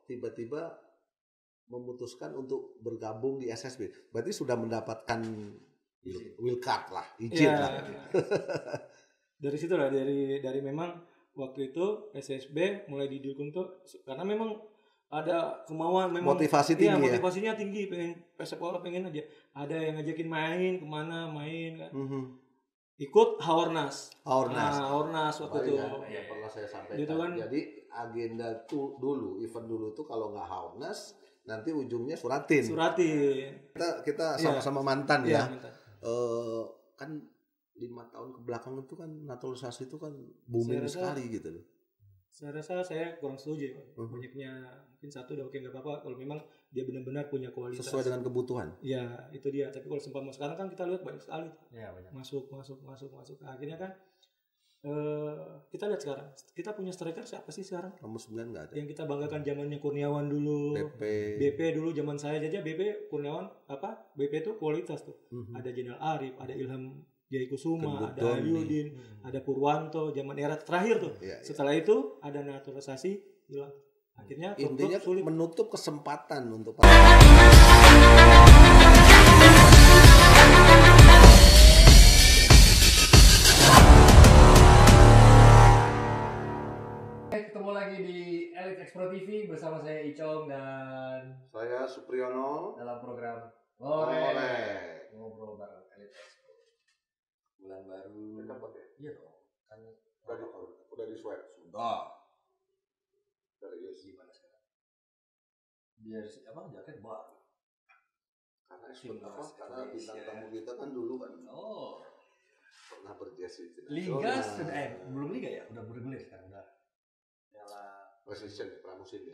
tiba-tiba memutuskan untuk bergabung di SSB? Berarti sudah mendapatkan will card lah, izin lah. Dari situ lah, dari memang waktu itu SSB mulai didukung tuh karena memang ada kemauan, memang motivasi tinggi motivasinya tinggi, pengen sekolah, pengen aja ada yang ngajakin main kemana main kan. Ikut Haornas waktu itu ya pernah saya sampaikan gitu kan. Jadi agenda tuh dulu, event dulu tuh kalau nggak Haornas nanti ujungnya Suratin. Kita sama-sama mantan ya. Kan 5 tahun ke belakang itu kan naturalisasi itu kan booming sekali gitu loh. Saya rasa saya kurang setuju. Banyaknya mungkin satu udah oke, nggak apa-apa kalau memang dia benar-benar punya kualitas sesuai dengan kebutuhan. Ya itu dia. Tapi kalau seumpama sekarang kan kita lihat banyak sekali banyak. masuk. Akhirnya kan kita lihat sekarang kita punya striker siapa sih sekarang? Nomor 9 nggak ada. Yang kita banggakan zamannya Kurniawan dulu. BP dulu zaman saya aja BP Kurniawan BP itu kualitas tuh. Ada Jenderal Arif, ada Ilham Jai Kusuma, ada Ayudin, ada Purwanto, zaman era terakhir tuh. Setelah itu ada naturalisasi hilang. Akhirnya intinya sulit menutup kesempatan untuk ketemu lagi di Elite Explore TV bersama saya Icong dan saya Supriyono dalam program Ngobrol bareng Elite Explore. Bulan baru. Iya dong. Kan udah di swab. Sudah. Serius gimana sekarang? Biar jaket baru. Karena bintang tamu kita kan dulu kan. Pernah berjasi Liga sudah belum liga ya? Udah bergulir sekarang udah. Precision pramusim.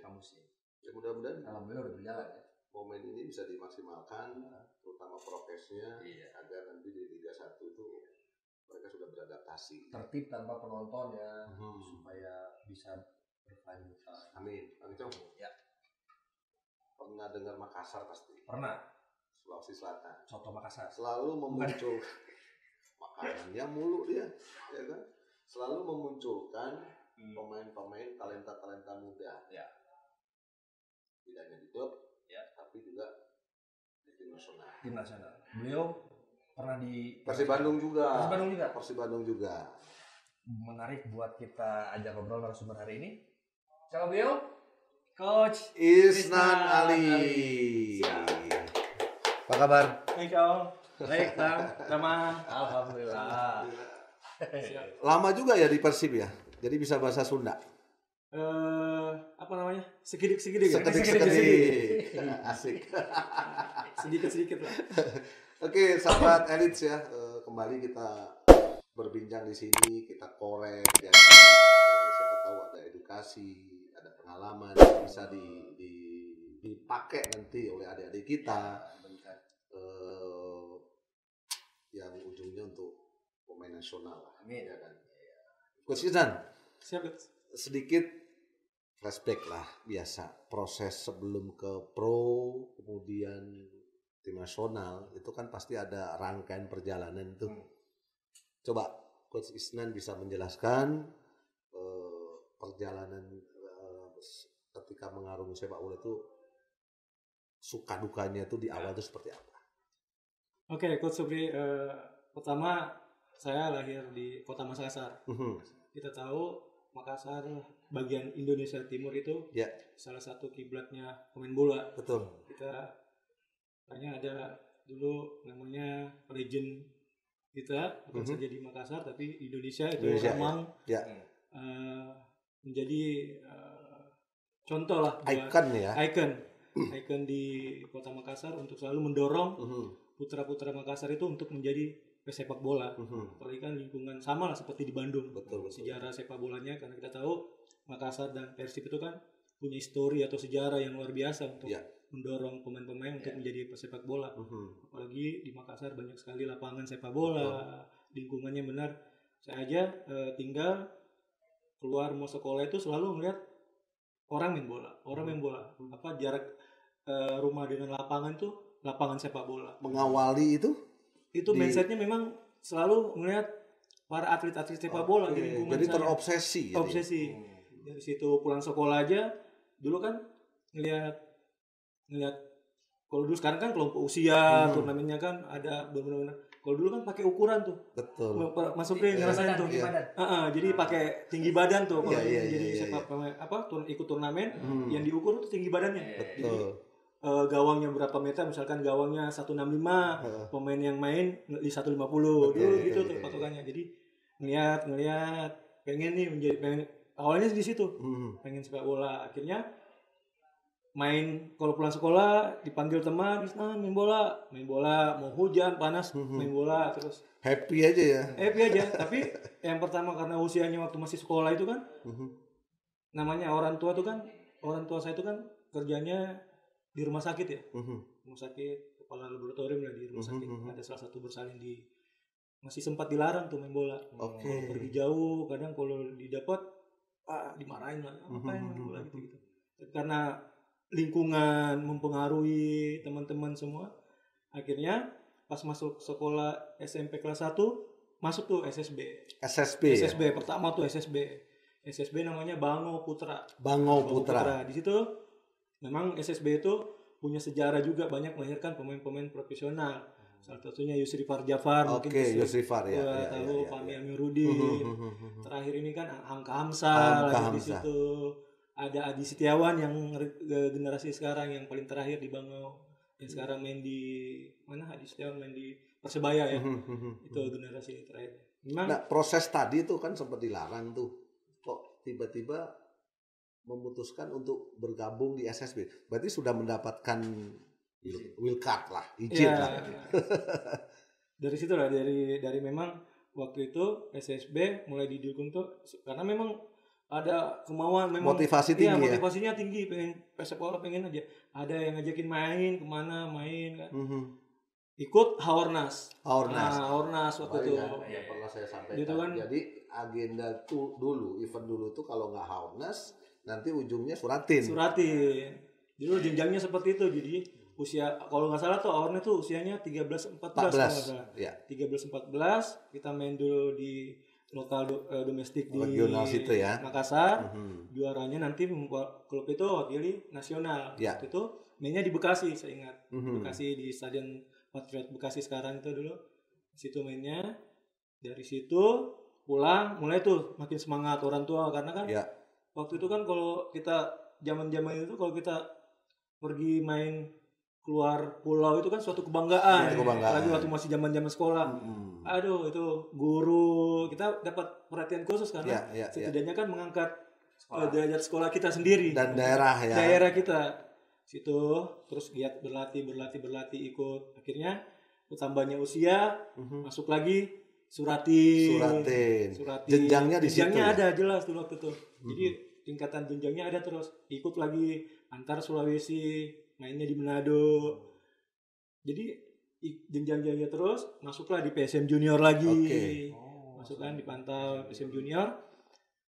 Ya mudah-mudahan alhamdulillah udah berjalan ya. Momen ini bisa dimaksimalkan, terutama prokesnya, agar nanti di Liga 1 itu mereka sudah beradaptasi. Tertib tanpa penonton ya, supaya bisa berkelanjutan. Amin. Ya. Pernah dengar Makassar pasti? Pernah. Sulawesi Selatan. Soto Makassar. Selalu memunculkan makanannya mulu dia, ya kan? Selalu memunculkan pemain-pemain talenta muda. Ya. Tidak hanya di klub, tapi juga di tim nasional. Beliau pernah di Persib Bandung juga. Menarik buat kita ajak ngobrol narasumber hari ini. Siapa beliau? Coach Isnan Ali. Apa kabar? Baik, Bang. Sama. Alhamdulillah. Lama juga ya di Persib ya. Jadi bisa bahasa Sunda. Sedikit. Asik. Sedikit lah. Oke, sahabat Elite ya, kembali kita berbincang di sini, kita korek ya. Siapa tahu ada edukasi, ada pengalaman yang bisa dipakai nanti oleh adik-adik kita. Yang ujungnya untuk pemain nasional lah. Amin. Ya kan. Coach Isnan, siap. Sedikit flashback lah, biasa proses sebelum ke pro kemudian tim nasional itu kan pasti ada rangkaian perjalanan tuh. Coba Coach Isnan bisa menjelaskan perjalanan ketika mengarungi sepak bola itu suka dukanya itu di awal itu seperti apa? Oke, Coach Supri, pertama saya lahir di Kota Makassar. Kita tahu Makassar bagian Indonesia Timur itu salah satu kiblatnya pemain bola. Betul. Kita hanya ada dulu namanya legend kita bukan saja di Makassar tapi Indonesia itu memang menjadi contoh lah ikon di Kota Makassar untuk selalu mendorong putra-putra Makassar itu untuk menjadi pesepak bola. Apalagi kan lingkungan sama lah seperti di Bandung. Betul. Sejarah sepak bolanya karena kita tahu Makassar dan Persib itu kan punya histori atau sejarah yang luar biasa untuk mendorong pemain-pemain untuk menjadi pesepak bola. Apalagi di Makassar banyak sekali lapangan sepak bola, lingkungannya benar. Saya aja tinggal keluar mau sekolah itu selalu melihat orang main bola. Apa jarak rumah dengan lapangan tuh lapangan sepak bola. Mengawali itu mindsetnya memang selalu melihat para atlet-atlet sepak bola di lingkungan. Jadi terobsesi. Obsesi. Dari situ pulang sekolah aja dulu kan ngelihat kalau dulu sekarang kan kelompok usia turnamennya kan ada benar-benar. Kalau dulu kan pakai ukuran tuh. Betul. Masuknya ngerasain tuh. Jadi pakai tinggi badan tuh kalau jadi ikut turnamen yang diukur tuh tinggi badannya. Betul. Jadi, gawangnya berapa meter, misalkan gawangnya 165, pemain yang main di 150 dulu gitu tuh patokannya. Jadi ngelihat pengen awalnya di situ. Pengen sepak bola. Akhirnya main kalau pulang sekolah dipanggil teman, main bola, mau hujan panas main bola terus happy aja. Tapi yang pertama karena usianya waktu masih sekolah itu kan namanya orang tua saya itu kan kerjanya di rumah sakit ya, rumah sakit kepala laboratorium lah di rumah sakit. Ada salah satu bersalin masih sempat dilarang tuh main bola. Pergi jauh kadang kalau didapat dimarahin lah, ngapain main bola gitu. Karena lingkungan mempengaruhi teman-teman semua. Akhirnya pas masuk sekolah SMP kelas 1 masuk tuh SSB pertama tuh SSB namanya Bango Putra. Di situ memang SSB itu punya sejarah juga, banyak melahirkan pemain-pemain profesional. Salah satunya Yusrifar Jafar, mungkin Yusrifar tahu, Fahmi Amiruddin. Terakhir ini kan Hamka Hamzah lagi di situ. Ada Adi Setiawan yang generasi sekarang yang paling terakhir di Bangau, yang sekarang main di mana? Adi Setiawan main di Persebaya ya. Itu generasi terakhir. Memang, proses tadi itu kan sempat dilarang tuh. Kok tiba-tiba memutuskan untuk bergabung di SSB? Berarti sudah mendapatkan will card lah, izin lah. Dari situ lah, dari memang waktu itu SSB mulai didukung tuh karena memang ada kemauan, memang motivasi tinggi. Motivasinya tinggi, pengen sekolah, pengen aja. Ada yang ngajakin main kemana kan. Ikut Haornas waktu itu. Yang pernah saya sampaikan. Gitu kan? Jadi agenda tuh event dulu tuh kalau nggak Haornas nanti ujungnya suratin. Dulu jenjangnya seperti itu. Jadi usia kalau nggak salah tuh Haornas tuh usianya 13-14 kalau nggak salah. 13-14 kita main dulu di lokal domestik di situ ya. Makassar. Juaranya nanti klub itu wakili nasional. Waktu itu mainnya di Bekasi, saya ingat. Bekasi di Stadion Patriot Bekasi sekarang itu dulu. Di situ mainnya. Dari situ pulang mulai tuh makin semangat orang tua karena kan waktu itu kan kalau kita zaman-zaman itu kalau kita pergi main keluar pulau itu kan suatu kebanggaan. Lagi waktu masih zaman-zaman sekolah. Aduh, itu guru kita dapat perhatian khusus karena setidaknya kan mengangkat derajat sekolah kita sendiri dan daerah kita. Situ terus giat berlatih ikut. Akhirnya tambahnya usia, masuk lagi suratin. Jenjangnya di situ. Jenjangnya ada jelas tuh waktu itu. Jadi tingkatan jenjangnya ada terus. Ikut lagi antar Sulawesi, mainnya di Manado. Jadi jenjang-jenjangnya terus, masuklah di PSM Junior lagi. Masukkan dipantau PSM Junior.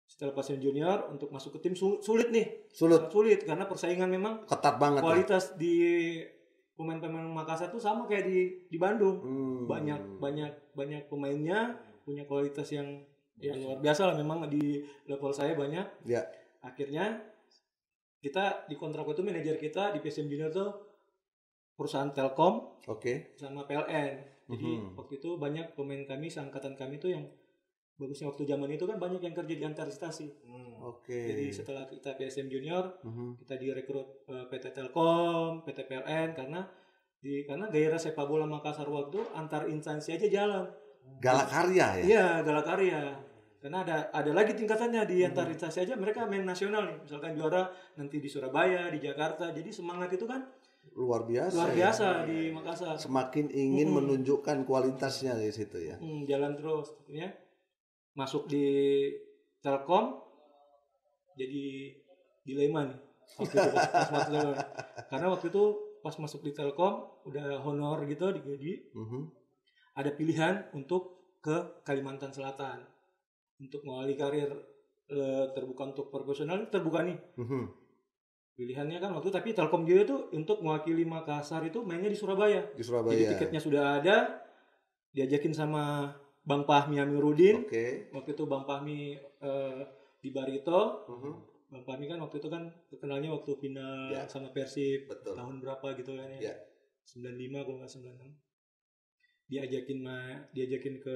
Setelah PSM Junior untuk masuk ke tim sulit karena persaingan memang ketat banget. Kualitas di pemain-pemain Makassar tuh sama kayak di Bandung. Banyak pemainnya punya kualitas yang luar biasa lah, memang di level saya banyak. Akhirnya kita dikontrak itu manajer kita di PSM Junior tuh perusahaan Telkom sama PLN. Jadi waktu itu banyak pemain kami seangkatan kami tuh yang bagusnya waktu zaman itu kan banyak yang kerja di antar instansi. Jadi setelah kita PSM Junior kita direkrut PT Telkom, PT PLN karena gairah sepak bola Makassar waktu antar instansi aja jalan. Galakarya ya? Iya, Galakarya. Karena ada lagi tingkatannya di antar instansi aja, mereka main nasional nih. Misalkan juara nanti di Surabaya, di Jakarta. Jadi semangat itu kan luar biasa di Makassar. Semakin ingin menunjukkan kualitasnya di situ ya. Jalan terus. Ya. Masuk di Telkom, jadi dilema nih. Karena waktu itu pas masuk di Telkom, udah honor gitu digaji. Ada pilihan untuk ke Kalimantan Selatan. Untuk mengawali karir terbuka untuk profesional, terbuka nih. Pilihannya kan waktu, tapi Telkom juga tuh untuk mewakili Makassar itu mainnya di Surabaya. Jadi tiketnya sudah ada, diajakin sama Bang Fahmi Amiruddin. Waktu itu Bang Fahmi di Barito, Bang Fahmi kan waktu itu kan terkenalnya waktu final sama Persib. Betul. Tahun berapa gitu kan ya. 95 kalau nggak 96. Diajakin ke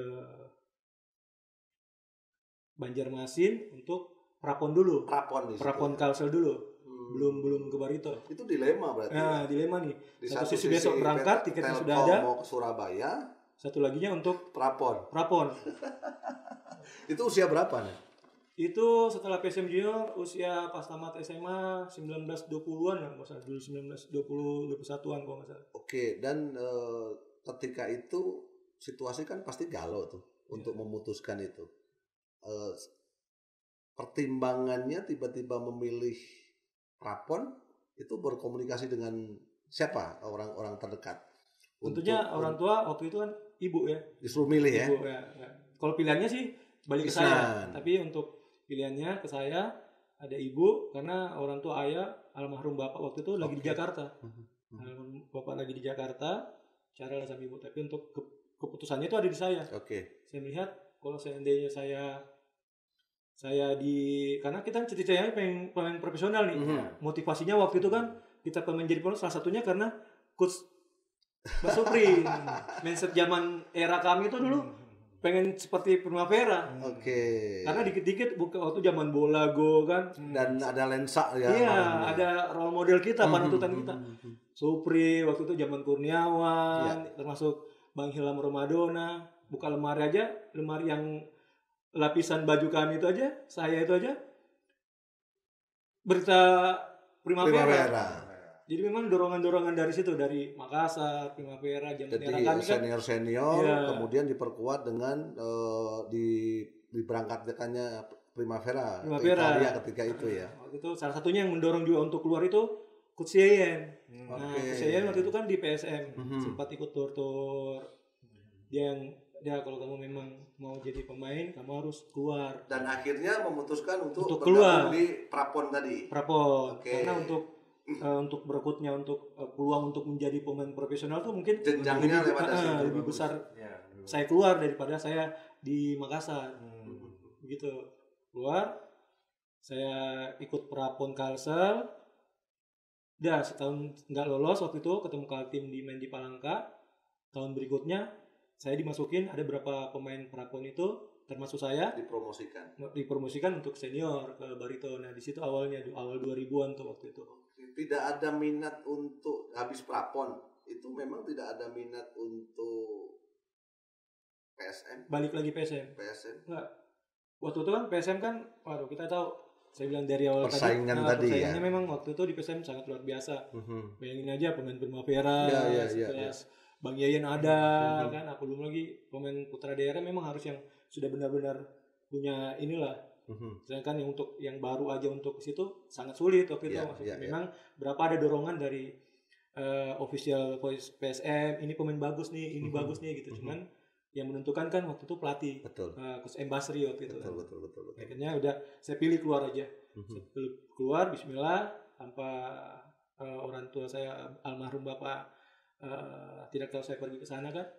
Banjarmasin untuk prapon dulu. Prapon Kalsel dulu. Belum ke Barito. Itu dilema berarti. Nah, dilema nih. Satu sisi besok berangkat, tiketnya sudah ada. Mau ke Surabaya. Satu laginya untuk prapon. Itu usia berapa nih? Itu setelah PSM Junior usia pas tamat SMA 19-20-an lah, masalah dulu 19-20-21-an kalau nggak salah. Oke, dan ketika itu situasi kan pasti galau tuh untuk memutuskan itu. Pertimbangannya tiba-tiba memilih prapon itu berkomunikasi dengan siapa orang-orang terdekat? Tentunya orang tua waktu itu kan ibu ya. Disuruh milih ya? Ibu, ya. Kalau pilihannya sih balik ke saya, tapi untuk pilihannya ke saya ada ibu karena orang tua ayah almarhum bapak waktu itu lagi di Jakarta. Bapak lagi di Jakarta, cara lah sama ibu. Tapi untuk keputusannya itu ada di saya. Saya melihat kalau seandainya saya karena kita ceritanya pengen pemain profesional nih. Motivasinya waktu itu kan kita pemain jadi pemain salah satunya karena coach Mbak Supri. Mindset zaman era kami itu dulu pengen seperti Primavera. Karena dikit-dikit waktu zaman bola go kan. Dan ada lensa ya. Iya, ada role model kita, panutan kita. Supri waktu itu zaman Kurniawan, termasuk Bang Hilam Ramadona. Buka lemari aja, lemari yang lapisan baju kami itu aja, saya itu aja berita Primavera. Jadi memang dorongan-dorongan dari situ, dari Makassar, Primavera, zaman era kami kan senior, kemudian diperkuat dengan diberangkatkannya Primavera Italia ketika itu ya. Waktu itu salah satunya yang mendorong juga untuk keluar itu Coach Yeyen. Nah, Coach Yeyen waktu itu kan di PSM, sempat ikut tur. Dia kalau kamu memang mau jadi pemain, kamu harus keluar. Dan akhirnya memutuskan untuk keluar di prapon tadi. Karena untuk berikutnya untuk peluang untuk menjadi pemain profesional tuh mungkin jenjangnya lebih besar. Saya keluar daripada saya di Makassar. Begitu. Keluar, saya ikut prapon Kalsel. Setahun nggak lolos waktu itu, ketemu Kaltim main di Palangka. Tahun berikutnya saya dimasukin, ada beberapa pemain prapon itu termasuk saya dipromosikan untuk senior ke Barito. Nah di situ awal 2000-an tuh waktu itu. Tidak ada minat untuk habis prapon itu, memang tidak ada minat untuk PSM. Balik lagi PSM. Enggak. Waktu itu kan PSM kan, kita tahu. Saya bilang dari awal persaingannya memang waktu itu di PSM sangat luar biasa. Bayangin aja pemain Primavera, sekelas Bang Yeyen ada kan, aku belum lagi pemain putra daerah memang harus yang sudah benar-benar punya inilah. Sedangkan yang untuk yang baru aja untuk ke situ sangat sulit waktu itu. Memang berapa ada dorongan dari official voice PSM, ini pemain bagus nih, ini bagus nih gitu. Cuman yang menentukan kan waktu itu pelatih. Coach Embasri waktu itu. Betul. Akhirnya udah saya pilih keluar aja. Saya pilih keluar, bismillah, tanpa orang tua saya almarhum bapak tidak tahu saya pergi ke sana kan.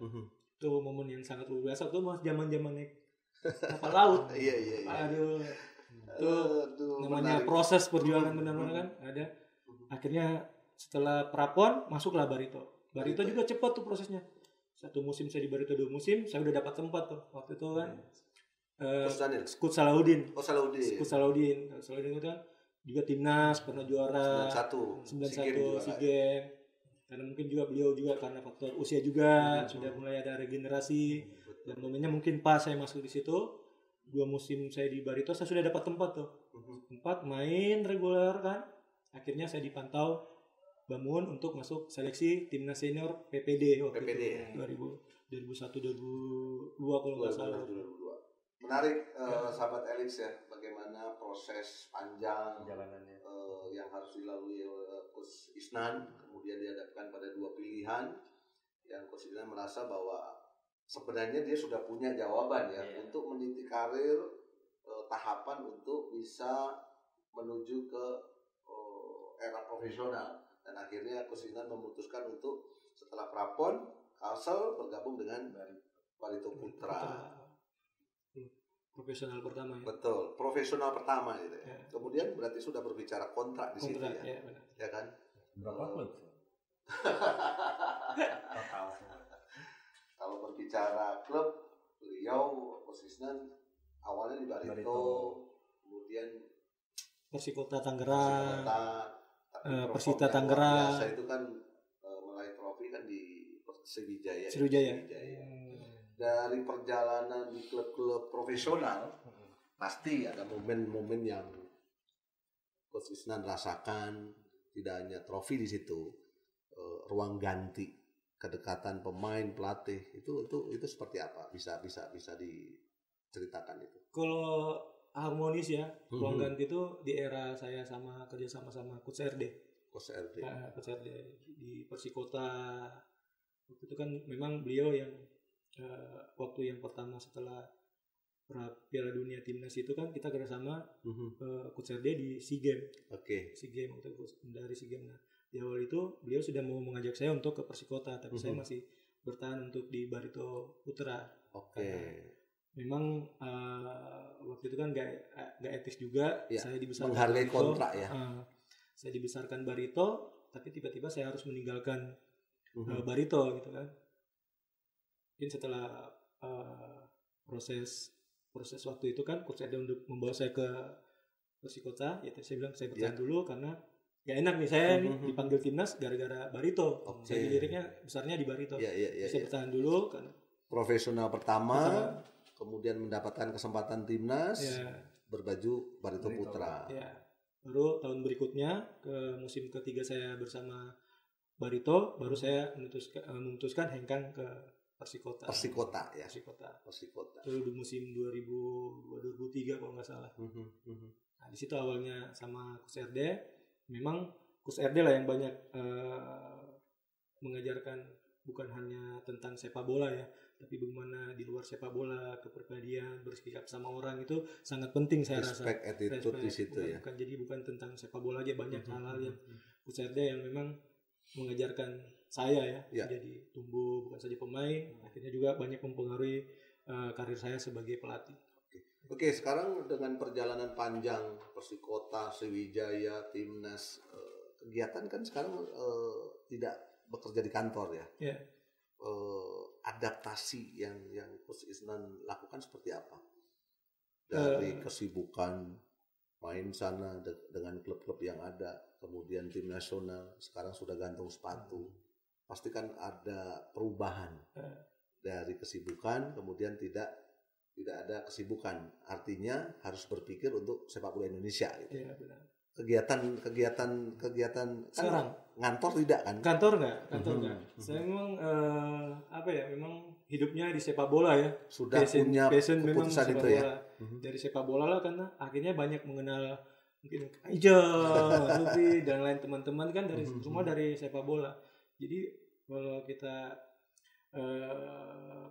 Itu momen yang sangat luar biasa. Itu masih zaman-zaman naik kapal laut. Iya. Aduh. Itu namanya proses perjuangan benar-benar kan ada. Akhirnya setelah prapon masuklah Barito. Barito juga cepat tuh prosesnya. 1 musim saya di Barito, 2 musim saya udah dapat tempat tuh waktu itu kan. Coach Salahuddin. Coach Salahuddin itu kan juga timnas pernah juara 91 SEA Games. Karena mungkin juga beliau juga karena faktor usia juga sudah mulai ada regenerasi. Dan momennya mungkin pas saya masuk di situ. 2 musim saya di Barito saya sudah dapat tempat tuh. Tempat main reguler kan. Akhirnya saya dipantau bangun untuk masuk seleksi timnas senior PPD waktu itu 2001 2002 kalau nggak salah. Menarik sahabat Elix ya, bagaimana proses panjang jalanannya yang harus dilalui Coach Isnan, kemudian dihadapkan pada 2 pilihan yang Coach Isnan merasa bahwa sebenarnya dia sudah punya jawaban ya untuk meniti karir, tahapan untuk bisa menuju ke era profesional. Dan akhirnya Coach Isnan memutuskan untuk setelah prapon Kalsel bergabung dengan Barito Putra. profesional pertama ya. Betul, profesional pertama gitu ya. Kemudian berarti sudah berbicara kontrak di situ ya. Benar. Ya kan? Berapa klub? Kalau berbicara klub, beliau posisinya awalnya di Barito. Kemudian Persikota Tangerang. Persita Tangerang. Biasa itu kan meraih trofi kan di Sriwijaya. Dari perjalanan di klub-klub profesional pasti ada momen-momen yang Coach Isnan rasakan, tidak hanya trofi di situ, ruang ganti, kedekatan pemain pelatih itu seperti apa? Bisa diceritakan itu. Kalau harmonis ya, ruang ganti itu di era saya kerja sama Coach RD. Coach RD di Persikota. Waktu itu kan memang beliau yang waktu yang pertama setelah Piala Dunia Timnas itu kan kita kerjasama Coach RD di SEA Games. SEA Games waktu dari SEA Games. Nah, di awal itu beliau sudah mau mengajak saya untuk ke Persikota, tapi saya masih bertahan untuk di Barito Putra. Memang waktu itu kan gak etis juga ya, saya dibesarkan menghargai kontrak ya. Saya dibesarkan Barito, tapi tiba-tiba saya harus meninggalkan Barito gitu kan. Mungkin setelah proses waktu itu kan Coach Eda untuk membawa saya ke Persikota, ya saya bilang saya bertahan dulu karena gak enak nih saya dipanggil timnas gara-gara Barito. Saya liriknya besarnya di Barito. Saya bertahan dulu kan. Profesional pertama, kemudian mendapatkan kesempatan timnas berbaju Barito Putra. Baru tahun berikutnya ke musim ketiga saya bersama Barito, baru saya memutuskan hengkang ke Persikota. Itu di musim 2003 kalau nggak salah. Nah, di situ awalnya sama Coach RD. Memang Coach RD lah yang banyak mengajarkan bukan hanya tentang sepak bola ya, tapi bagaimana di luar sepak bola, kepribadian, bersikap sama orang itu sangat penting saya rasa. Attitude di situ ya. Bukan tentang sepak bola aja, banyak hal-hal yang Coach RD yang memang mengajarkan saya ya, jadi tumbuh bukan saja pemain, akhirnya juga banyak mempengaruhi karir saya sebagai pelatih. Oke, sekarang dengan perjalanan panjang Persikota, Sriwijaya, timnas, kegiatan kan sekarang tidak bekerja di kantor ya. Adaptasi yang Coach Isnan lakukan seperti apa? Dari kesibukan main sana dengan klub-klub yang ada, kemudian tim nasional, sekarang sudah gantung sepatu. Pasti kan ada perubahan dari kesibukan, kemudian tidak ada kesibukan. Artinya harus berpikir untuk sepak bola Indonesia gitu. Iya, benar. Kegiatan sekarang ngantor tidak kan? Kantor enggak. Saya memang memang hidupnya di sepak bola ya. Sudah punya keputusan itu ya. Dari sepak bola lah, karena akhirnya banyak mengenal mungkin Ijo, Ruby dan lain teman-teman kan dari semua dari sepak bola. Jadi kalau kita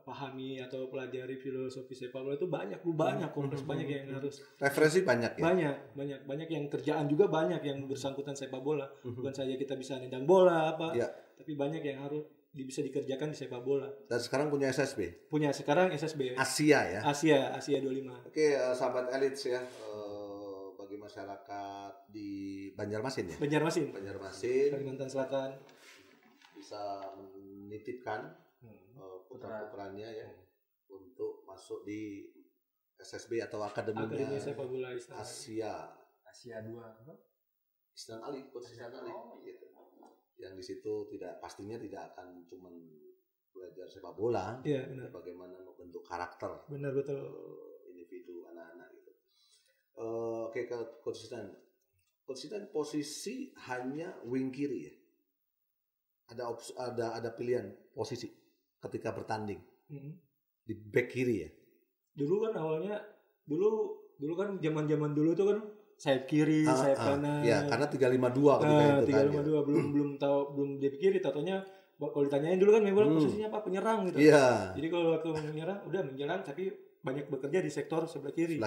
pahami atau pelajari filosofi sepak bola itu banyak kompleks, banyak yang harus referensi banyak ya. Banyak yang kerjaan juga banyak yang bersangkutan sepak bola. Bukan saja kita bisa nendang bola tapi banyak yang harus bisa dikerjakan di sepak bola. Dan sekarang punya SSB? Punya sekarang SSB. Asia ya? Asia 25. Oke, sahabat Elites ya, bagi masyarakat di Banjarmasin ya? Banjarmasin, Kalimantan Selatan, bisa menitipkan putra-putranya ya untuk masuk di SSB atau Akademi Sepak Bola Asia 2 apa? Isnan Ali, Coach Isnan Ali gitu. Yang di situ pastinya tidak akan cuma belajar sepak bola, bagaimana membentuk karakter. Benar, betul. Individu anak-anak gitu. Oke, ke Coach Isnan. Coach Isnan posisi hanya wing kiri ya. Ada pilihan posisi ketika bertanding di back kiri ya. Dulu kan awalnya kan zaman dulu itu kan sayap kiri, sayap kanan. Ya, karena 352 ketika itu 352 belum dia kiri, tatonya kalau ditanyain dulu kan memang posisinya apa, penyerang gitu. Iya. Jadi kalau waktu menyerang tapi banyak bekerja di sektor sebelah kiri.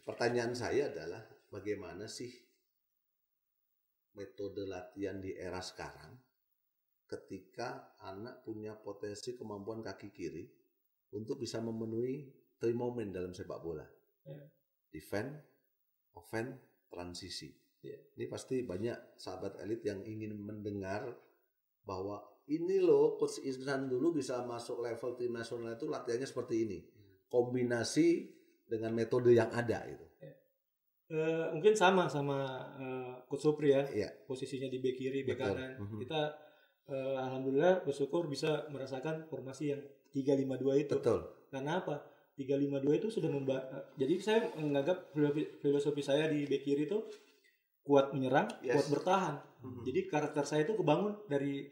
Pertanyaan saya adalah bagaimana sih metode latihan di era sekarang ketika anak punya potensi kemampuan kaki kiri untuk bisa memenuhi 3 momen dalam sepak bola. Defend, offense, transisi. Ini pasti banyak sahabat elit yang ingin mendengar bahwa ini loh Coach Ihsan dulu bisa masuk level tim nasional itu latihannya seperti ini. Kombinasi dengan metode yang ada itu. Mungkin sama Coach Supri ya. Posisinya di bek kiri, bek kanan. Kita alhamdulillah bersyukur bisa merasakan formasi yang 3-5-2 itu. Betul. Karena apa? 3-5-2 itu sudah jadi saya menganggap filosofi saya di bek kiri itu kuat menyerang, kuat bertahan. Jadi karakter saya itu kebangun dari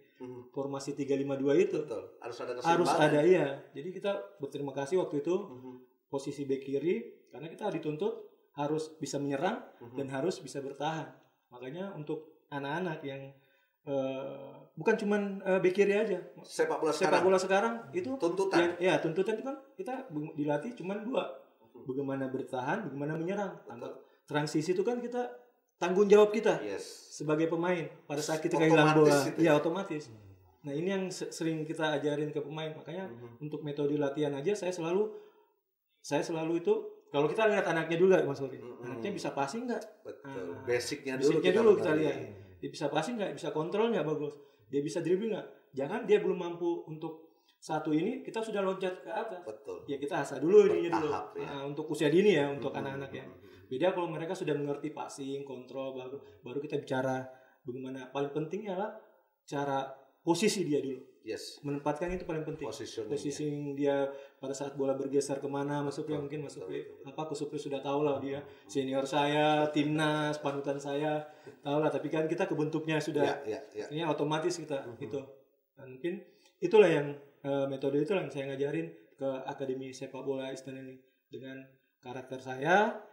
formasi 3-5-2 itu. Betul. Harus ada iya. Jadi kita berterima kasih waktu itu posisi bek kiri karena kita dituntut harus bisa menyerang dan harus bisa bertahan. Makanya untuk anak-anak yang bukan cuman bek kiri aja. Sepak bola sekarang itu tuntutan. Tuntutan itu kan kita dilatih cuman 2. Bagaimana bertahan, bagaimana menyerang. Transisi itu kan kita tanggung jawab kita sebagai pemain pada saat kita kehilangan bola. Iya, otomatis. Nah, ini yang sering kita ajarin ke pemain. Makanya untuk metode latihan aja saya selalu itu kalau kita lihat anaknya dulu Mas Ori. Anaknya bisa passing enggak? Betul. Basicnya dulu kita lihat. Dia bisa passing enggak? Bisa kontrol enggak bagus? Dia bisa dribbling enggak? Jangan dia belum mampu untuk satu ini kita sudah loncat ke atas. Betul. Ya kita asah dulu ininya dulu. Ya. Untuk usia dini ya, untuk anak-anak ya. Beda kalau mereka sudah mengerti passing, kontrol, baru kita bicara bagaimana. Paling pentingnya adalah cara posisi dia dulu. Menempatkan itu paling penting. Posisi dia pada saat bola bergeser kemana, Mas Supri mungkin Mas Supri Coach Supri sudah tahu lah dia senior saya, timnas, panutan saya, tahu lah. Tapi kan kita kebentuknya sudah, ini otomatis kita itu. Dan mungkin itulah yang metode itu yang saya ngajarin ke Akademi Sepak Bola Ihsan ini dengan karakter saya.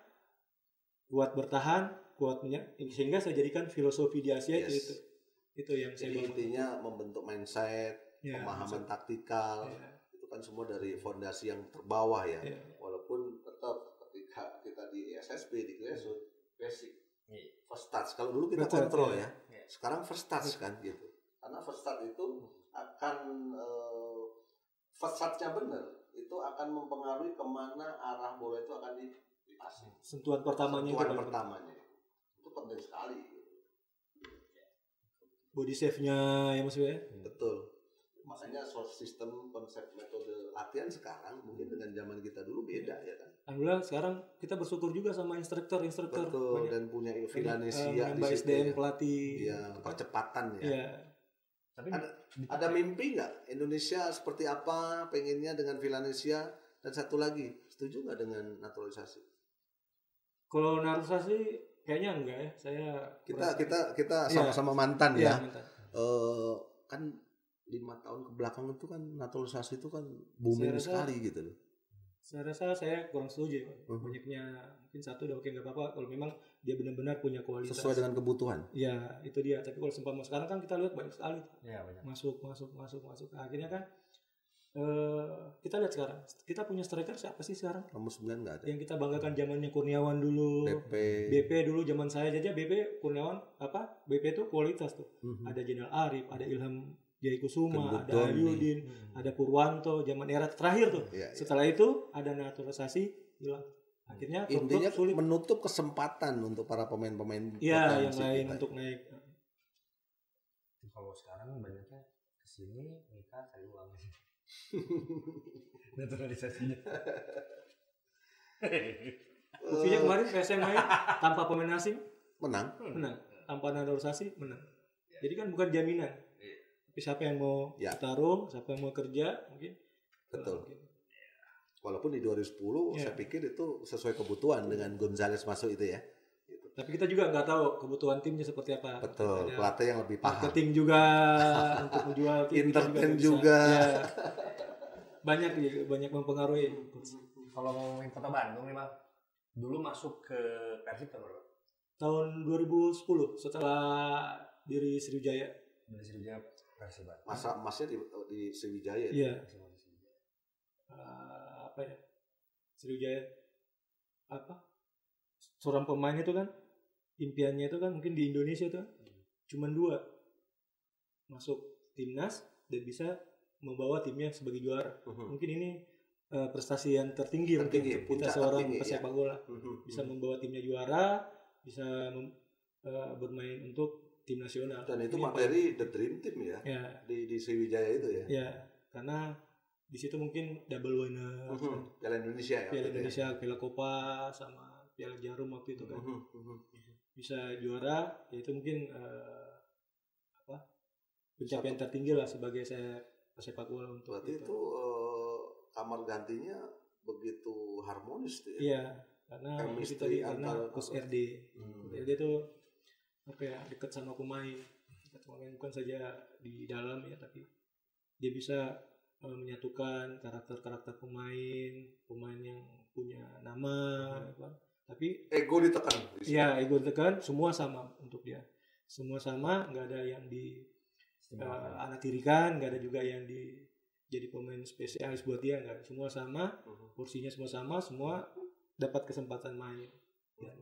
Kuat bertahan, kuat sehingga saya jadikan filosofi di Asia itu yang saya bangun. Intinya membentuk mindset, pemahaman taktikal, itu kan semua dari fondasi yang terbawah ya. Walaupun tetap ketika kita di SSB di grassroots basic first touch. Kalau dulu kita kontrol ya. Sekarang first touch kan gitu. Karena first touch itu akan first touch-nya benar, itu akan mempengaruhi kemana arah bola itu akan dipasing. Sentuhan pertamanya itu penting sekali. Body save-nya ya Mas ya. Betul. Makanya sistem konsep metode latihan sekarang mungkin dengan zaman kita dulu beda ya kan. Alhamdulillah sekarang kita bersyukur juga sama instruktur. Betul. Dan punya Villanesia di situ. SDM pelatih. Iya, percepatan ya. Tapi ada mimpi nggak Indonesia seperti apa pengennya dengan Villanesia? Dan satu lagi, setuju nggak dengan naturalisasi? Kalau naturalisasi kayaknya enggak ya. Kita sama-sama mantan ya. Kan 5 tahun ke belakang itu kan naturalisasi itu kan booming sekali gitu loh. Saya rasa saya kurang setuju. Banyaknya mungkin satu udah oke nggak apa-apa kalau memang dia benar-benar punya kualitas sesuai dengan kebutuhan. Ya itu dia. Tapi kalau seumpama sekarang kan kita lihat banyak sekali masuk. Akhirnya kan kita lihat sekarang kita punya striker siapa sih sekarang? Nomor 9 nggak ada. Yang kita banggakan zamannya Kurniawan dulu. BP dulu zaman saya aja BP Kurniawan BP itu kualitas tuh. Ada Jenal Arif, ada Ilham Jai Kusuma, ada Ayudin, ada Purwanto, zaman era terakhir tuh. Setelah itu ada naturalisasi hilang. Akhirnya intinya sulit menutup kesempatan untuk para pemain-pemain yang lain untuk naik. Kalau sekarang banyaknya kesini nikah cari uang. Naturalisasinya. Buktinya kemarin PSM main tanpa pemain asing menang. Tanpa naturalisasi menang. Jadi kan bukan jaminan. Tapi siapa yang mau bertarung, siapa yang mau kerja mungkin. Betul. Walaupun di 2010 saya pikir itu sesuai kebutuhan dengan Gonzales masuk itu ya. Gitu. Tapi kita juga nggak tahu kebutuhan timnya seperti apa. Betul. Pelatih yang lebih paham. Marketing juga untuk menjual tim. Entertain juga. Banyak mempengaruhi. Kalau ngomongin Kota Bandung nih Bang, dulu masuk ke Persib tahun berapa? Tahun 2010 setelah dari Sriwijaya. Dari Sriwijaya Persib. Masnya di Sriwijaya. Iya. Sriwijaya seorang pemain itu kan impiannya itu kan mungkin di Indonesia itu cuman 2 masuk timnas dan bisa membawa timnya sebagai juara. Mungkin ini prestasi yang tertinggi untuk kita seorang pesepak bola. Bisa membawa timnya juara, bisa bermain untuk tim nasional. Dan itu materi the dream team ya. Di Sriwijaya itu ya. Ya, karena di situ mungkin double winner. Piala Indonesia ya. Piala Indonesia, Piala Copa sama Piala Jarum waktu itu kan. Bisa juara, ya itu mungkin pencapaian tertinggi lah sebagai saya pesepak bola untuk berarti itu kamar gantinya begitu harmonis tuh ya. Iya, karena itu tadi karena Coach RD. RD itu dekat sama pemain. Bukan saja di dalam ya, tapi dia bisa menyatukan karakter pemain yang punya nama, tapi ego ditekan. Iya, ego ditekan, semua sama untuk dia. Semua sama, nggak ada yang di anak tirikan, nggak ada juga yang jadi pemain spesialis buat dia, nggak. Semua sama, porsinya semua sama, semua dapat kesempatan main. Dan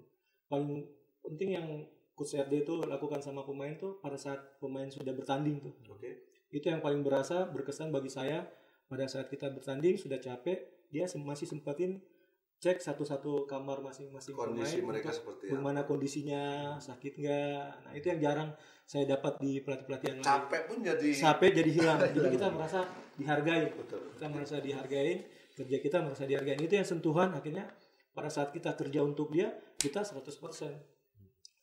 paling penting yang Coach RD itu lakukan sama pemain tuh pada saat pemain sudah bertanding tuh. Itu yang paling berkesan bagi saya. Pada saat kita bertanding sudah capek, dia masih sempatin cek satu-satu kamar masing-masing kondisi pemain mereka untuk seperti bagaimana kondisinya, sakit nggak. Nah itu yang jarang saya dapat di pelatih-pelatih yang lain. Capek jadi hilang. Jadi kita merasa dihargai. Kita merasa dihargai, kerja kita merasa dihargai. Itu yang sentuhan akhirnya pada saat kita kerja untuk dia, kita 100%.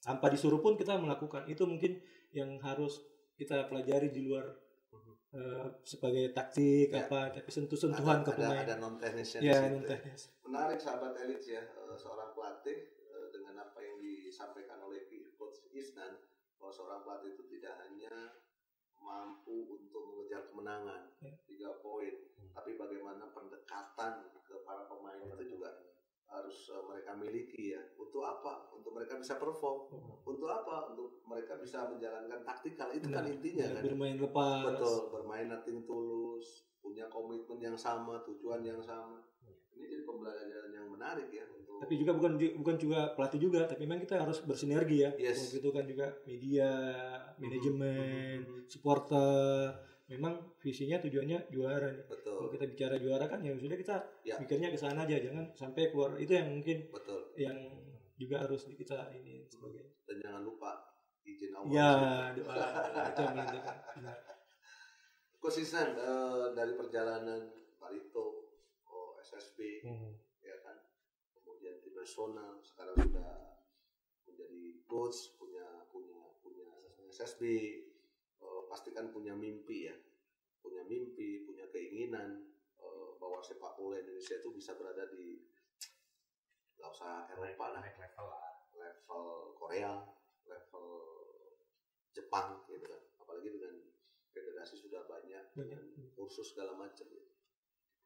Tanpa disuruh pun kita melakukan. Itu mungkin yang harus kita pelajari di luar sebagai taktik tapi sentuhan ke pemain. Ada non teknisnya ya, non teknis. Menarik sahabat elit ya, seorang pelatih dengan apa yang disampaikan oleh Coach Isnan, bahwa seorang pelatih itu tidak hanya mampu untuk mengejar kemenangan 3 poin, tapi bagaimana pendekatan ke para pemain itu juga harus mereka miliki ya. Untuk apa? Untuk mereka bisa perform. Untuk apa? Untuk mereka bisa menjalankan taktikal. Itu kan intinya kan. Bermain lepas. Betul, bermain nothing tulus, punya komitmen yang sama, tujuan yang sama. Ini jadi pembelajaran yang menarik ya untuk. Tapi juga bukan juga pelatih juga, tapi memang kita harus bersinergi ya. Yes. Itu kan juga media, manajemen, supporter. Memang visinya tujuannya juara nih. Betul. Kalau kita bicara juara kan ya sudah kita mikirnya ke sana aja, jangan sampai keluar. Itu yang mungkin yang juga harus kita ini sebagai. Dan jangan lupa izin Allah. Ya, doa itu yang menentukan. Coach Isnan, dari perjalanan Barito, SSB, ya kan, kemudian tim nasional, sekarang sudah menjadi coach, punya SSB. Pastikan punya mimpi ya, punya keinginan bahwa sepak bola Indonesia itu bisa berada di nggak usah Eropa lah, level Korea, level Jepang gitu kan, apalagi dengan federasi sudah banyak dengan kursus segala macam.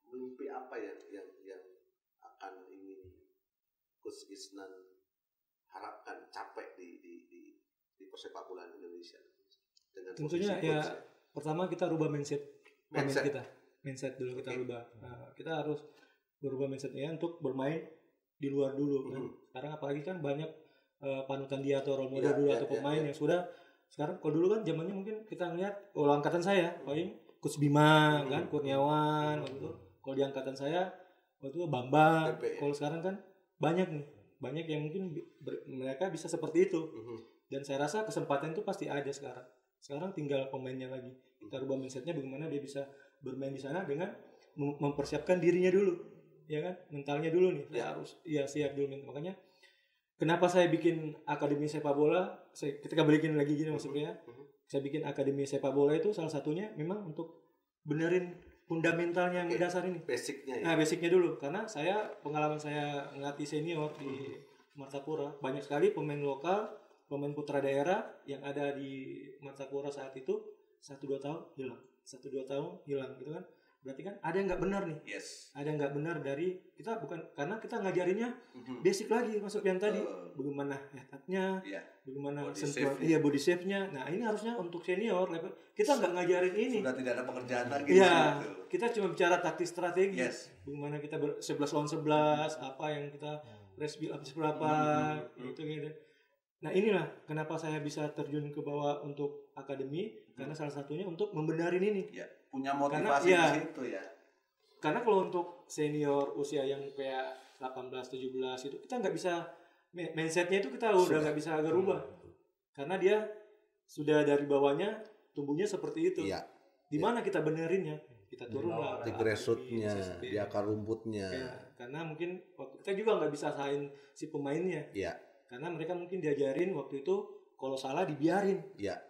Mimpi apa yang akan ingin Coach Isnan harapkan capai di persepak bolaan Indonesia? Tentunya ya pertama kita rubah mindset dulu kita rubah. Kita harus berubah mindsetnya untuk bermain di luar dulu kan. Sekarang apalagi kan banyak panutan dia atau role model dulu atau pemain yang sudah sekarang. Kalau dulu kan zamannya mungkin kita ngeliat angkatan saya paling Coach Bima kan, Kurniawan waktu itu. Kalau di angkatan saya waktu itu Bambang. Kalau sekarang kan banyak yang mungkin mereka bisa seperti itu. Dan saya rasa kesempatan itu pasti ada sekarang. Sekarang tinggal pemainnya lagi. Kita rubah mindsetnya bagaimana dia bisa bermain di sana dengan mempersiapkan dirinya dulu, ya kan, mentalnya dulu nih. Harus siap dulu. Makanya kenapa saya bikin akademi sepak bola? Ketika balikin lagi gini maksudnya, saya bikin akademi sepak bola itu salah satunya memang untuk benerin fundamentalnya yang dasar ini. Basicnya ya. Nah basicnya dulu, karena pengalaman saya ngelatih senior di Martapura, banyak sekali pemain lokal, pemain putra daerah yang ada di Martapura saat itu 1-2 tahun hilang gitu kan. Berarti kan ada yang nggak benar nih. Ada yang nggak benar dari kita, bukan karena kita ngajarinnya basic lagi, masuk yang tadi bagaimana headnya, bagaimana sentuhan body shape-nya. Nah ini harusnya untuk senior level kita nggak ngajarin ini. Sudah tidak ada pekerjaan lagi. Kita cuma bicara taktik strategi. Bagaimana kita 11 lawan 11, apa yang kita press build up berapa gitu. Nah inilah kenapa saya bisa terjun ke bawah untuk akademi, karena salah satunya untuk membenarin ini. Punya motivasi di situ ya. Karena kalau untuk senior usia yang kayak 18, 17 itu kita nggak bisa, mindsetnya itu kita udah nggak bisa rubah. Karena dia sudah dari bawahnya tumbuhnya seperti itu. Iya. Di mana kita benerinnya? Kita turun lah. Di grassroots-nya, di akar rumputnya. Ya, karena mungkin waktu kita juga nggak bisa salahin si pemainnya. Iya. Karena mereka mungkin diajarin waktu itu kalau salah dibiarin. Iya.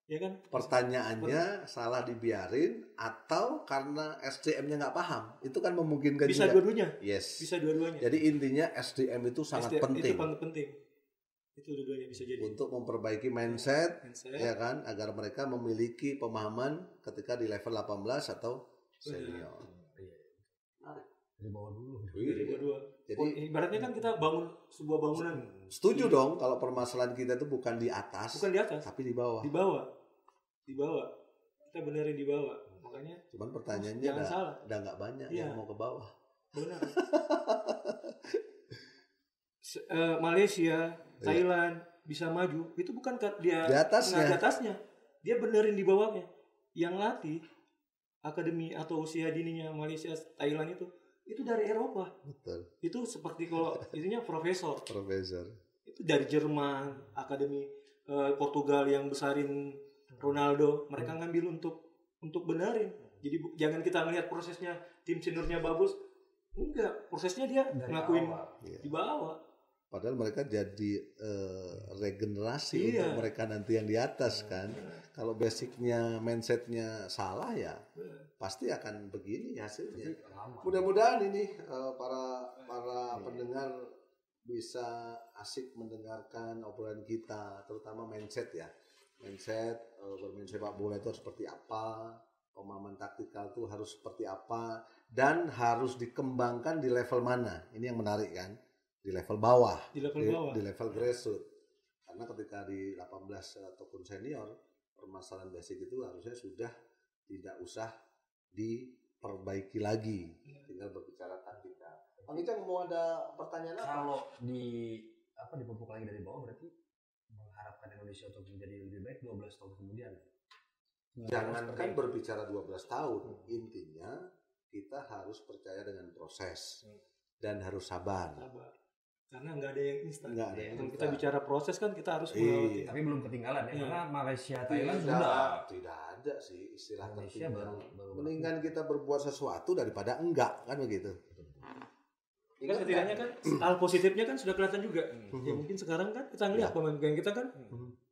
Ya kan? Pertanyaannya salah dibiarin atau karena SDM-nya nggak paham, itu kan memungkinkan bisa juga. Dua-duanya. Yes. Bisa dua-duanya. Jadi intinya SDM itu sangat penting. Itu paling penting. Itu dua-duanya bisa jadi. Untuk memperbaiki mindset, ya kan, agar mereka memiliki pemahaman ketika di level 18 atau senior. Dari bawah dulu. Jadi ibaratnya kan kita bangun sebuah bangunan. Setuju dong kalau permasalahan kita itu bukan di atas. Bukan di atas. Tapi di bawah. Di bawah. Kita benerin di bawah. Makanya. Cuman pertanyaannya udah nggak banyak yang mau ke bawah. Benar. Malaysia, Thailand bisa maju. Itu bukan dia di atasnya. Dia benerin di bawahnya. Yang latih akademi atau usia dininya Malaysia, Thailand itu dari Eropa. Betul. Itu seperti kalau itunya profesor. Itu dari Jerman, akademi Portugal yang besarin Ronaldo, mereka ngambil untuk benerin. Jadi jangan kita melihat prosesnya tim seniornya bagus. Enggak, prosesnya dia ngelakuin di bawah. Padahal mereka jadi regenerasi untuk mereka nanti yang di atas kan. Kalau basicnya, mindsetnya salah ya pasti akan begini hasilnya. Mudah-mudahan ini para pendengar bisa asik mendengarkan obrolan kita, terutama mindset ya. Mindset bermain sepak bola itu harus seperti apa, pemahaman taktikal itu harus seperti apa, dan harus dikembangkan di level mana. Ini yang menarik kan, di level bawah, di level grassroots. Karena ketika di 18 ataupun senior, permasalahan basic itu harusnya sudah tidak usah diperbaiki lagi, tinggal berbicara taktikal. Bang Icang mau ada pertanyaan apa? Kalau dipupuk lagi dari bawah berarti mengharapkan Indonesia untuk menjadi lebih baik 12 tahun kemudian. Jangankan berbicara 12 tahun, intinya kita harus percaya dengan proses dan harus sabar. Karena nggak ada yang instan. Kalau kita bicara proses kan kita harus melewati. Tapi belum ketinggalan ya, karena Malaysia, Thailand tidak ada sih istilah Indonesia baru. Mendingan kita berbuat sesuatu daripada enggak, kan begitu. Kan setidaknya kan hal positifnya kan sudah kelihatan juga. Ya mungkin sekarang kan kita ngelihat pemain-pemain kita kan,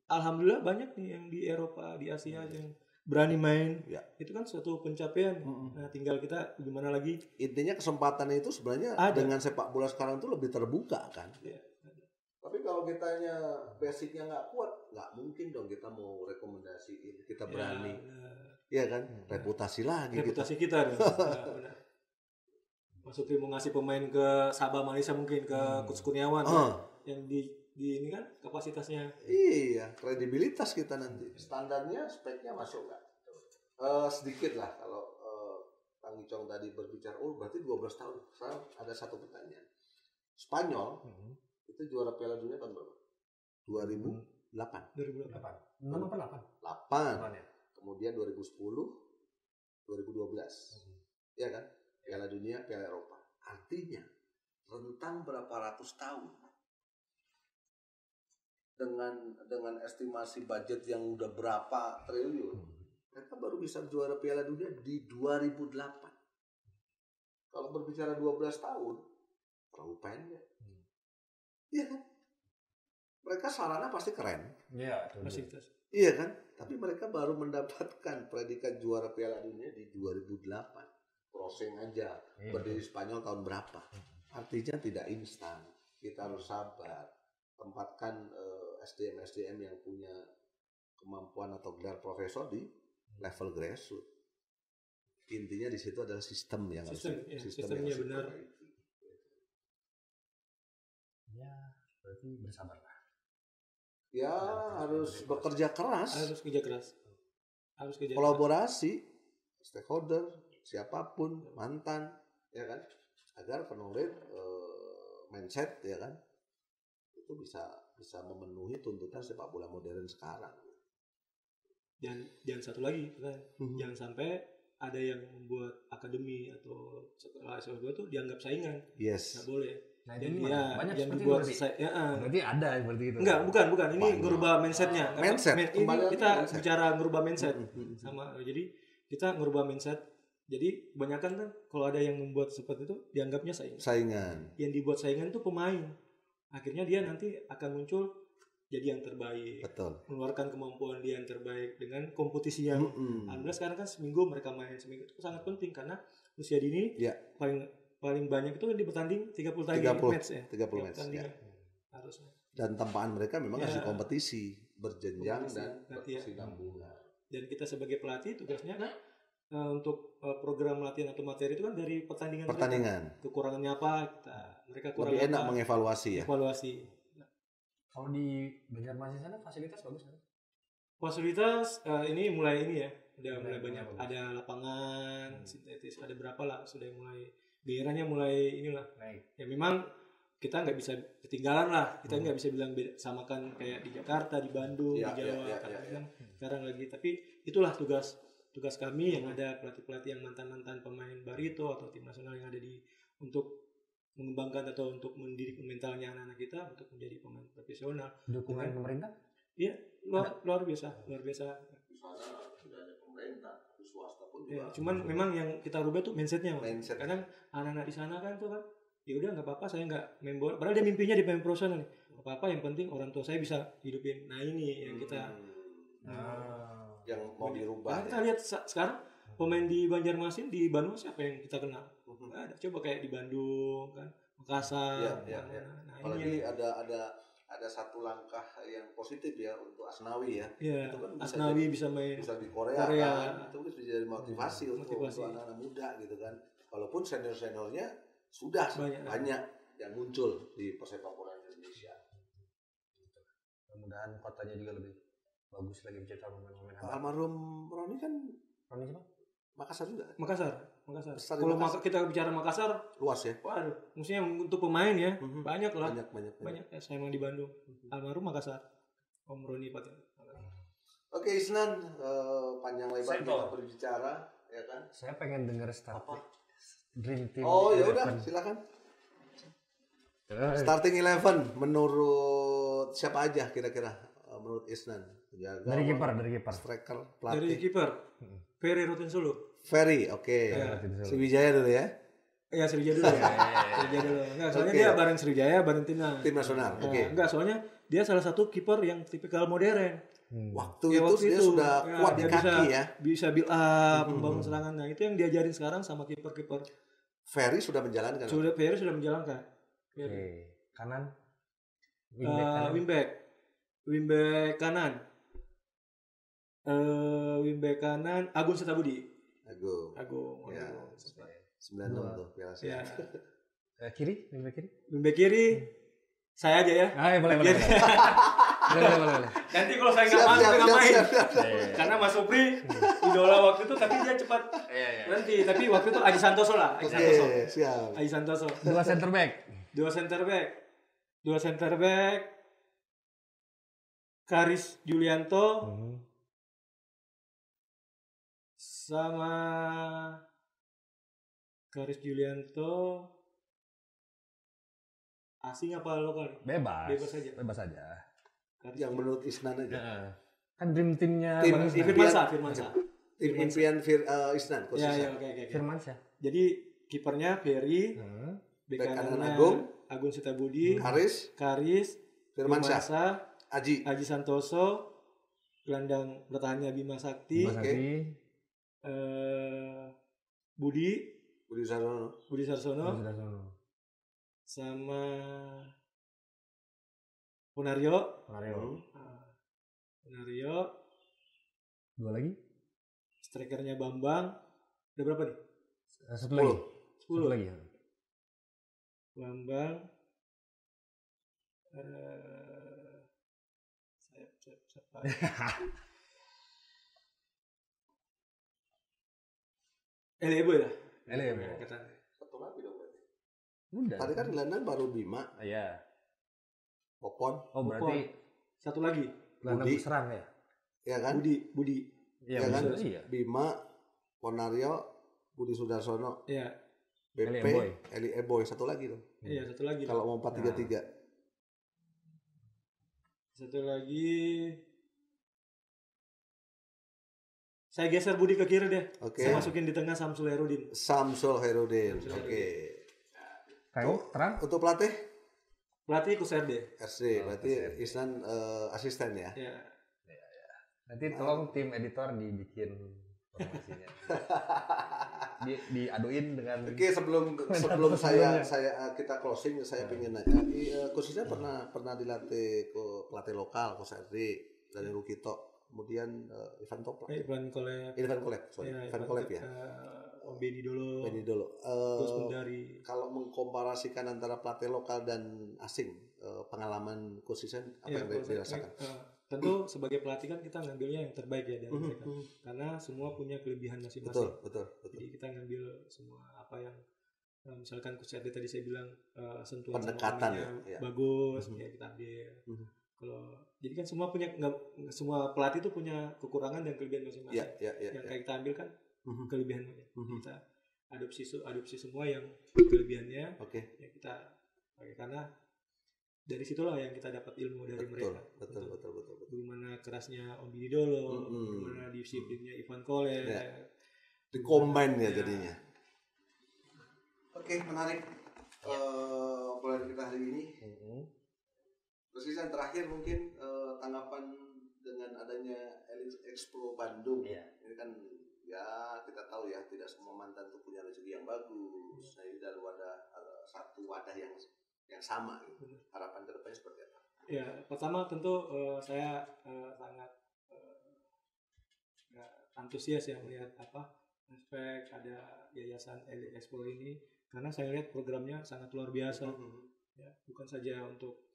alhamdulillah banyak nih yang di Eropa, di Asia yang berani main. Itu kan suatu pencapaian. Nah, tinggal kita gimana lagi. Intinya kesempatan itu sebenarnya dengan sepak bola sekarang itu lebih terbuka kan. Tapi kalau kitanya basicnya nggak kuat, nggak mungkin dong kita mau rekomendasiin. Kita berani, iya kan? Reputasi lagi. Reputasi kita. Benar. Maksudnya mau ngasih pemain ke Sabah Malaysia mungkin ke Coach Kurniawan yang di ini kan kapasitasnya. Iya, kredibilitas kita nanti. Standarnya, speknya masuk nggak? Sedikit lah kalau Kang Icong tadi berbicara, berarti 12 tahun. Sekarang ada satu pertanyaan. Spanyol itu juara Piala Dunia tahun berapa? 2008. 8. Ya. Kemudian 2010, 2012. Iya kan? Piala Dunia, Piala Eropa. Artinya rentang berapa ratus tahun dengan estimasi budget yang udah berapa triliun, mereka baru bisa juara Piala Dunia di 2008. Kalau berbicara 12 tahun, terlalu pendek. Iya kan? Mereka sarana pasti keren. Iya kan? Tapi mereka baru mendapatkan predikat juara Piala Dunia di 2008. Crossing aja, berdiri Spanyol tahun berapa? Artinya tidak instan. Kita harus sabar. Tempatkan SDM yang punya kemampuan atau gelar profesor di level grassroots. Intinya di situ adalah sistem yang sistemnya benar. Ya, berarti bersabarlah. Ya, harus bekerja keras. Harus kerja keras. Kolaborasi, stakeholder, siapapun, mantan, ya kan, agar penulis mindset, ya kan, itu bisa memenuhi tuntutan sepak bola modern sekarang. Jangan satu lagi, jangan sampai ada yang membuat akademi atau sekolah S2 tuh dianggap saingan. Yes. Nggak boleh. Nah, Dan ini dia banyak yang seperti dibuat berarti ada seperti itu. Enggak, bukan. Ini ngerubah mindsetnya. Mindset. Ini kita bicara ngerubah mindset. Sama. Jadi kita ngerubah mindset. Jadi kebanyakan kan kalau ada yang membuat seperti itu dianggapnya saingan. Yang dibuat saingan tuh pemain. Akhirnya dia nanti akan muncul jadi yang terbaik. Betul. Mengeluarkan kemampuan dia yang terbaik dengan kompetisi yang alhamdulillah sekarang kan seminggu mereka main. Seminggu itu sangat penting karena usia dini paling banyak itu di bertanding 30 match ya. 30 match. Ya. Harusnya. Dan tempaan mereka memang harus kompetisi berjenjang dan berkesinambungan. Dan kita sebagai pelatih tugasnya kan untuk program latihan atau materi itu kan dari pertandingan. Mereka. Kekurangannya apa? Mereka kurang lebih enak mengevaluasi ya. Nah. Kalau di Banjarmasin sana fasilitas bagus kan? Fasilitas ini mulai ini ya. Udah banyak. Ada lapangan sintetis, ada berapa lah sudah mulai gairahnya mulai inilah. Naik. Ya memang kita nggak bisa ketinggalan lah. Kita nggak bisa bilang samakan kayak di Jakarta, di Bandung, di Jawa. Sekarang lagi. Tapi itulah tugas kami yang ada pelatih-pelatih yang mantan-mantan pemain Barito atau tim nasional yang ada untuk mengembangkan atau untuk mendidik mentalnya anak-anak kita untuk menjadi pemain profesional. Dukungan pemerintah? Iya, luar biasa. Di sana sudah ada pemerintah, di swasta pun juga. Cuman memang yang kita rubah tuh mindsetnya. Kadang anak-anak di sana kan tuh kan, ya udah nggak apa-apa saya nggak main bola. Padahal dia mimpinya di pemain profesional nih. Nggak apa-apa, yang penting orang tua saya bisa hidupin. Nah ini yang kita yang mau dirubah. Kita lihat sekarang pemain di Banjarmasin, di Bandung siapa yang kita kenal? Ada. Coba kayak di Bandung kan, Makassar. Nah, apalagi ada satu langkah yang positif ya untuk Asnawi ya. Itu kan Asnawi bisa main di Korea. Kan? Itu bisa jadi motivasi untuk anak-anak muda gitu kan. Walaupun seniornya sudah banyak yang muncul di persepak bola Indonesia. Mudah-mudahan kotanya juga lebih bagus lagi mencetak pemain-pemain. Almarhum Roni kan siapa? Makassar juga. Makassar. Kalau kita bicara Makassar luas ya. Waduh, maksudnya untuk pemain ya banyak lah. Banyak. Saya emang di Bandung. Almarhum Makassar. Om Roni Patin. Oke, Isnan, panjang lebar kita berbicara, ya kan? Saya pengen dengar Dream Team. Oh ya udah, silakan. Starting 11 menurut siapa aja kira-kira menurut Isnan? Penjaga, dari kiper, striker, pelatih. Dari kiper. Ferry Rutin Sulu. Ferry, oke. Sriwijaya dulu ya. Iya, Sriwijaya dulu ya. Sriwijaya dulu. Enggak, soalnya dia bareng Sriwijaya, bareng tim nasional. Oke. Enggak, soalnya dia salah satu kiper yang tipikal modern. Waktu itu dia sudah kuat di kaki ya. Bisa build up, membangun serangan. Nah, itu yang diajarin sekarang sama kiper-kiper. Ferry sudah menjalankan. Ferry sudah menjalankan. Kanan. Wingback kanan. Wingback kanan Agung Setabudi. Agung. Ya. 96 tuh Piala Asia. Kiri, wingback kiri. Saya aja ya. Boleh. Boleh. Nanti kalau saya nggak masuk nggak main. Karena Mas Supri idola waktu itu, tapi dia cepat berhenti. Tapi waktu itu Aji Santoso lah. Aji Santoso. Dua center back. Karis Julianto. Sama Karis Julianto. Asing apa lokal? Bebas aja. Yang menurut Isnan aja. Kan dream teamnya Firmansyah. Tim impian Isnan. Oke. Firmansyah. Jadi kipernya Ferry, bek kanan Agung Setabudi, Karis, Firmansyah, Aji Santoso, gelandang bertahannya Bima Sakti. Budi Sarsono. Sama Punario. Dua lagi. Strikernya Bambang. Udah berapa nih? 10 lagi. Bambang. Siapa? Elebo ya? Satu lagi dong berarti. Udah. Tadi kan gelandang baru Bima. Iya. Popon. Berarti satu lagi. Gelandang serang ya? Iya kan? Budi. Iya kan? Bima, Ponario, Budi Sudarsono, ya. BP, Eli Eboy, satu lagi tuh. Iya, satu lagi. Kalau mau 4-3-3. Satu lagi. Saya geser Budi ke kiri deh. Saya masukin di tengah Samsul Herudin. Oke. Terang. Untuk pelatih? Pelatih Kuserde. Berarti Isnan asisten ya? Iya. Nanti tolong tim editor dibikin informasinya. Diaduin dengan. Oke, sebelum kita closing, saya pengen nanya. Khususnya pernah dilatih ke pelatih lokal, Coach Erdi dari Rukito, kemudian Ivan Kolep ya. Beni dulu. Terus dari kalau mengkomparasikan antara pelatih lokal dan asing, pengalaman khususnya apa yang dirasakan? Tentu sebagai pelatih kan kita ngambilnya yang terbaik ya dari mereka, karena semua punya kelebihan masing-masing. Betul. Jadi kita ngambil semua apa yang misalkan Coach Erdi tadi saya bilang sentuhan pendekatan ya. Bagus ya kita ambil. Kalau jadi kan semua pelatih itu punya kekurangan dan kelebihan masing-masing. Yang kayak kita ambil kan kelebihannya. Kita adopsi semua yang kelebihannya. Ya kita pakai, karena dari situlah yang kita dapat ilmu dari mereka. Betul. Bagaimana kerasnya Om Bini Dolo, bagaimana disiplinnya Ivan Kolep. Dikombin ya jadinya. Oke, menarik. Obrolan kita hari ini. Terus yang terakhir mungkin tanggapan dengan adanya Elite Expo Bandung. Ini kan ya kita tahu ya, tidak semua mantan itu punya rezeki yang bagus. Nah, ini dalam satu wadah yang sama gitu. Harapan ke depannya seperti apa? Ya, pertama tentu saya sangat antusias ya melihat aspek ada yayasan Elite Expo ini, karena saya lihat programnya sangat luar biasa. Ya, bukan saja untuk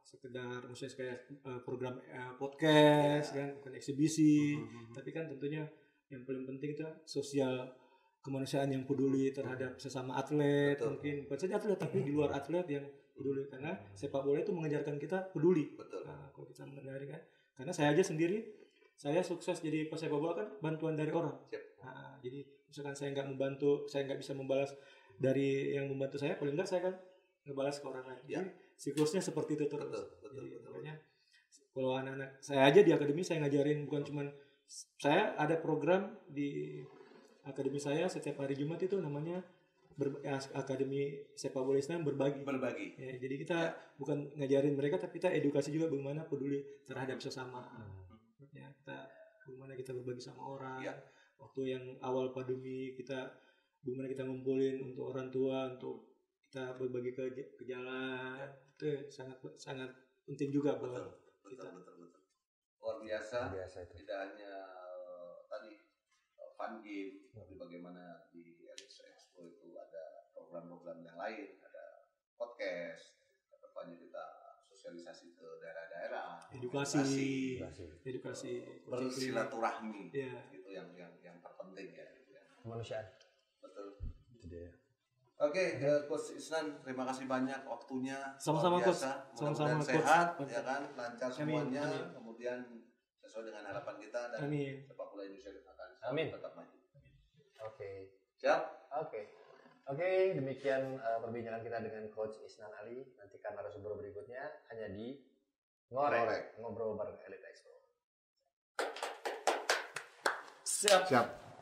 sekedar misalnya kayak program podcast kan, bukan eksibisi, tapi kan tentunya yang paling penting itu sosial kemanusiaan yang peduli terhadap sesama atlet. Mungkin bukan saja atlet tapi di luar atlet yang peduli, karena sepak bola itu mengajarkan kita peduli. Nah, kalau kita menyadari kan, karena saya aja sendiri, saya sukses jadi pesepak bola kan bantuan dari orang. Nah, jadi misalkan saya nggak bisa membalas dari yang membantu saya, paling nggak saya kan ngebalas ke orang lain. Jadi siklusnya seperti itu terus. Jadi makanya kalau anak-anak saya aja di akademi saya ngajarin, bukan cuman saya ada program di akademi saya setiap hari Jumat itu namanya Akademi Sepak Bola Islam berbagi. Ya, jadi kita bukan ngajarin mereka, tapi kita edukasi juga bagaimana peduli terhadap sesama. Ya, bagaimana kita berbagi sama orang. Waktu yang awal pandemi bagaimana kita ngumpulin untuk orang tua, untuk kita berbagi ke jalan. Itu sangat penting juga buat kita. Betul. Luar biasa itu. Tidak hanya tadi fun game, tapi bagaimana di Elite Expo itu ada program-program yang lain, ada podcast, kedepannya kita sosialisasi ke daerah-daerah, edukasi, bersilaturahmi, itu yang terpenting ya. Kemanusiaan. Betul. Oke, Coach Isnan, terima kasih banyak waktunya. Sama-sama Coach. Mudah-mudahan sehat, ya kan, lancar semuanya. Amin. Kemudian sesuai dengan harapan kita dan sepak bola Indonesia akan tetap maju. Oke. Siap? Oke, demikian perbincangan kita dengan Coach Isnan Ali. Nantikan narasumber berikutnya hanya di Ngorek, ngobrol bareng Elite Expo. Siap.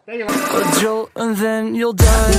Thank you. A jolt and then you'll die.